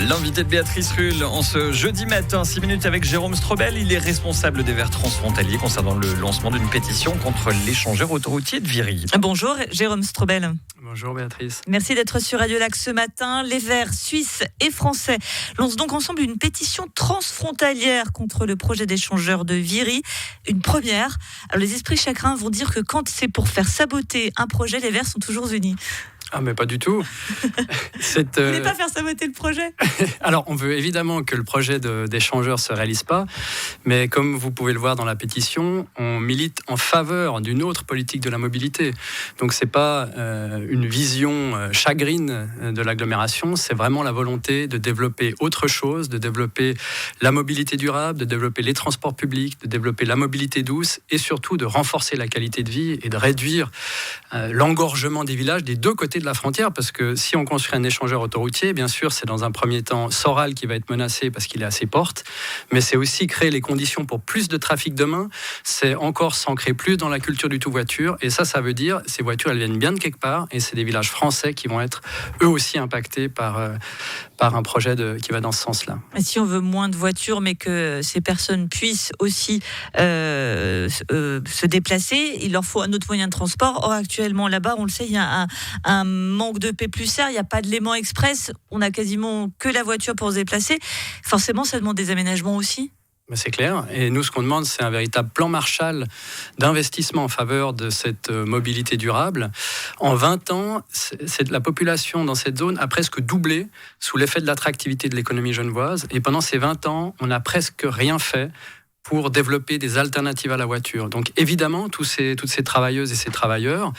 L'invité de Béatrice Rulle en ce jeudi matin, 6 minutes avec Jérôme Strobel. Il est responsable des Verts transfrontaliers concernant le lancement d'une pétition contre l'échangeur autoroutier de Viry. Bonjour Jérôme Strobel. Bonjour Béatrice. Merci d'être sur Radio Lac ce matin. Les Verts suisses et français lancent donc ensemble une pétition transfrontalière contre le projet d'échangeur de Viry. Une première. Alors les esprits chagrins vont dire que quand c'est pour faire saboter un projet, les Verts sont toujours unis. Ah mais pas du tout. Vous voulez pas faire saboter le projet ? Alors on veut évidemment que le projet d'échangeur se réalise pas, mais comme vous pouvez le voir dans la pétition, on milite en faveur d'une autre politique de la mobilité. Donc c'est pas une vision chagrine de l'agglomération, c'est vraiment la volonté de développer autre chose, de développer la mobilité durable, de développer les transports publics, de développer la mobilité douce et surtout de renforcer la qualité de vie et de réduire l'engorgement des villages des deux côtés de la frontière, parce que si on construit un échangeur autoroutier, bien sûr, c'est dans un premier temps Soral qui va être menacé parce qu'il est à ses portes, mais c'est aussi créer les conditions pour plus de trafic demain, c'est encore s'ancrer plus dans la culture du tout-voiture, et ça veut dire, ces voitures, elles viennent bien de quelque part, et c'est des villages français qui vont être eux aussi impactés par un projet qui va dans ce sens-là. Et si on veut moins de voitures, mais que ces personnes puissent aussi se déplacer, il leur faut un autre moyen de transport. Or, actuellement, là-bas, on le sait, il y a un manque de P+R, il n'y a pas de Léman Express, on a quasiment que la voiture pour se déplacer. Forcément, ça demande des aménagements aussi. C'est clair. Et nous, ce qu'on demande, c'est un véritable plan Marshall d'investissement en faveur de cette mobilité durable. En 20 ans, la population dans cette zone a presque doublé sous l'effet de l'attractivité de l'économie genevoise. Et pendant ces 20 ans, on n'a presque rien fait pour développer des alternatives à la voiture. Donc évidemment, toutes ces travailleuses et ces travailleurs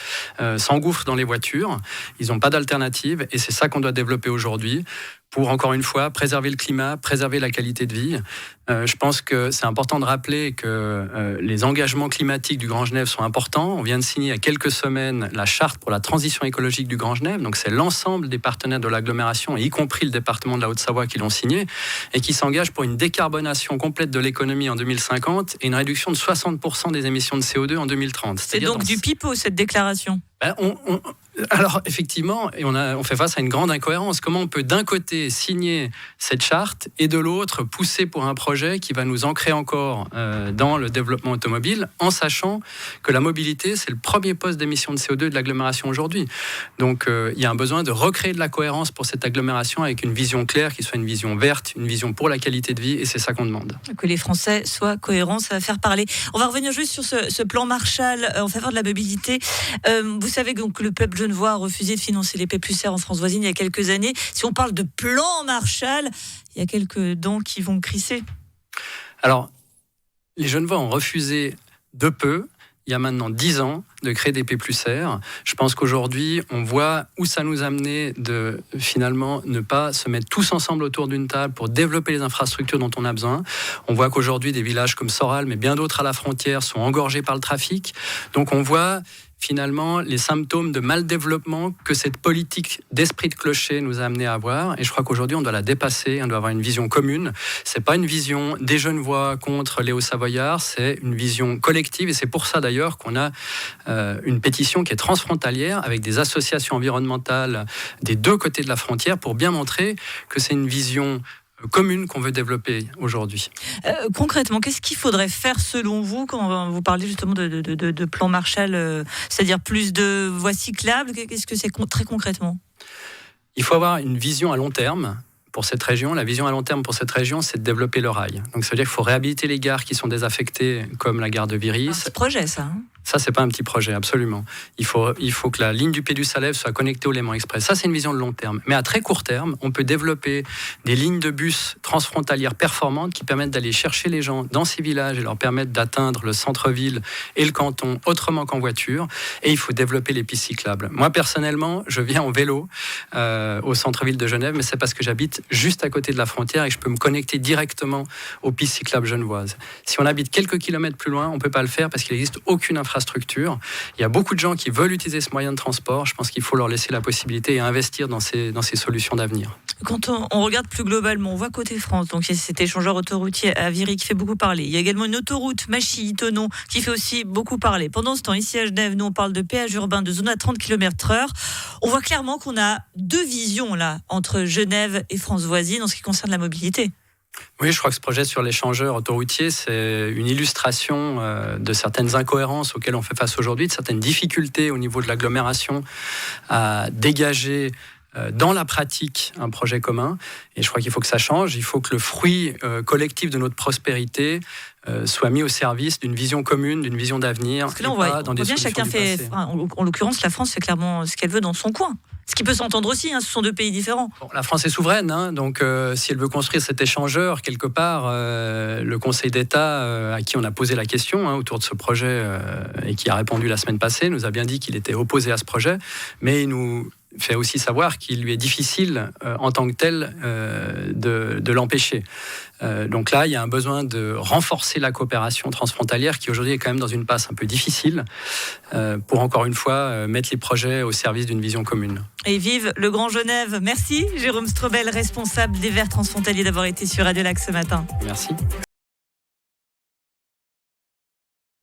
s'engouffrent dans les voitures. Ils n'ont pas d'alternative et c'est ça qu'on doit développer aujourd'hui pour, encore une fois, préserver le climat, préserver la qualité de vie. Je pense que c'est important de rappeler que les engagements climatiques du Grand Genève sont importants. On vient de signer il y a quelques semaines la charte pour la transition écologique du Grand Genève. Donc c'est l'ensemble des partenaires de l'agglomération, y compris le département de la Haute-Savoie, qui l'ont signé et qui s'engagent pour une décarbonation complète de l'économie en 2050 et une réduction de 60% des émissions de CO2 en 2030. C'est donc du pipeau, cette déclaration. Alors effectivement, on fait face à une grande incohérence. Comment on peut d'un côté signer cette charte et de l'autre pousser pour un projet qui va nous ancrer encore dans le développement automobile, en sachant que la mobilité, c'est le premier poste d'émission de CO2 de l'agglomération aujourd'hui. Donc il y a un besoin de recréer de la cohérence pour cette agglomération avec une vision claire, qui soit une vision verte, une vision pour la qualité de vie, et c'est ça qu'on demande. Que les Français soient cohérents, ça va faire parler. On va revenir juste sur ce plan Marshall en faveur de la mobilité. Vous savez donc que le peuple genevois a refusé de financer les P+R en France voisine il y a quelques années. Si on parle de plan Marshall, il y a quelques dents qui vont crisser. Alors, les Genevois ont refusé de peu, il y a maintenant 10 ans, de créer des P+R. Je pense qu'aujourd'hui, on voit où ça nous a amené de finalement ne pas se mettre tous ensemble autour d'une table pour développer les infrastructures dont on a besoin. On voit qu'aujourd'hui, des villages comme Soral, mais bien d'autres à la frontière, sont engorgés par le trafic. Donc on voit finalement les symptômes de mal-développement que cette politique d'esprit de clocher nous a amené à avoir. Et je crois qu'aujourd'hui, on doit la dépasser, on doit avoir une vision commune. C'est pas une vision des Genevois contre les Hauts-Savoyards, c'est une vision collective. Et c'est pour ça d'ailleurs qu'on a une pétition qui est transfrontalière avec des associations environnementales des deux côtés de la frontière pour bien montrer que c'est une vision commune qu'on veut développer aujourd'hui. Concrètement, qu'est-ce qu'il faudrait faire selon vous quand vous parlez justement de plan Marshall, c'est-à-dire plus de voies cyclables? Qu'est-ce que c'est très concrètement? Il faut avoir une vision à long terme pour cette région. La vision à long terme pour cette région, c'est de développer le rail. Donc ça veut dire qu'il faut réhabiliter les gares qui sont désaffectées, comme la gare de Viry. C'est un projet, ça, hein? Ça, c'est pas un petit projet, absolument. Il faut que la ligne du Pied du Salève soit connectée au Léman Express. Ça, c'est une vision de long terme. Mais à très court terme, on peut développer des lignes de bus transfrontalières performantes qui permettent d'aller chercher les gens dans ces villages et leur permettent d'atteindre le centre-ville et le canton autrement qu'en voiture. Et il faut développer les pistes cyclables. Moi, personnellement, je viens en vélo au centre-ville de Genève, mais c'est parce que j'habite juste à côté de la frontière et que je peux me connecter directement aux pistes cyclables genevoises. Si on habite quelques kilomètres plus loin, on peut pas le faire parce qu'il n'existe aucune infrastructure infrastructures. Il y a beaucoup de gens qui veulent utiliser ce moyen de transport. Je pense qu'il faut leur laisser la possibilité et investir dans ces solutions d'avenir. Quand on regarde plus globalement, on voit côté France, donc il y a cet échangeur autoroutier à Viry qui fait beaucoup parler. Il y a également une autoroute Machy-Thonon qui fait aussi beaucoup parler. Pendant ce temps, ici à Genève, nous on parle de péage urbain, de zone à 30 km/h. On voit clairement qu'on a deux visions là entre Genève et France voisine en ce qui concerne la mobilité. Oui, je crois que ce projet sur l'échangeur autoroutier, c'est une illustration de certaines incohérences auxquelles on fait face aujourd'hui, de certaines difficultés au niveau de l'agglomération à dégager dans la pratique un projet commun. Et je crois qu'il faut que ça change. Il faut que le fruit collectif de notre prospérité soit mis au service d'une vision commune, d'une vision d'avenir. Parce que là, on voit bien chacun fait. En l'occurrence, la France fait clairement ce qu'elle veut dans son coin. Ce qui peut s'entendre aussi, ce sont deux pays différents. Bon, la France est souveraine, donc si elle veut construire cet échangeur, quelque part, le Conseil d'État, à qui on a posé la question autour de ce projet et qui a répondu la semaine passée, nous a bien dit qu'il était opposé à ce projet, mais il nous fait aussi savoir qu'il lui est difficile en tant que tel de l'empêcher. Donc là, il y a un besoin de renforcer la coopération transfrontalière qui aujourd'hui est quand même dans une passe un peu difficile pour encore une fois mettre les projets au service d'une vision commune. Et vive le Grand Genève. Merci Jérôme Strobel, responsable des Verts transfrontaliers, d'avoir été sur Radio Lac ce matin. Merci.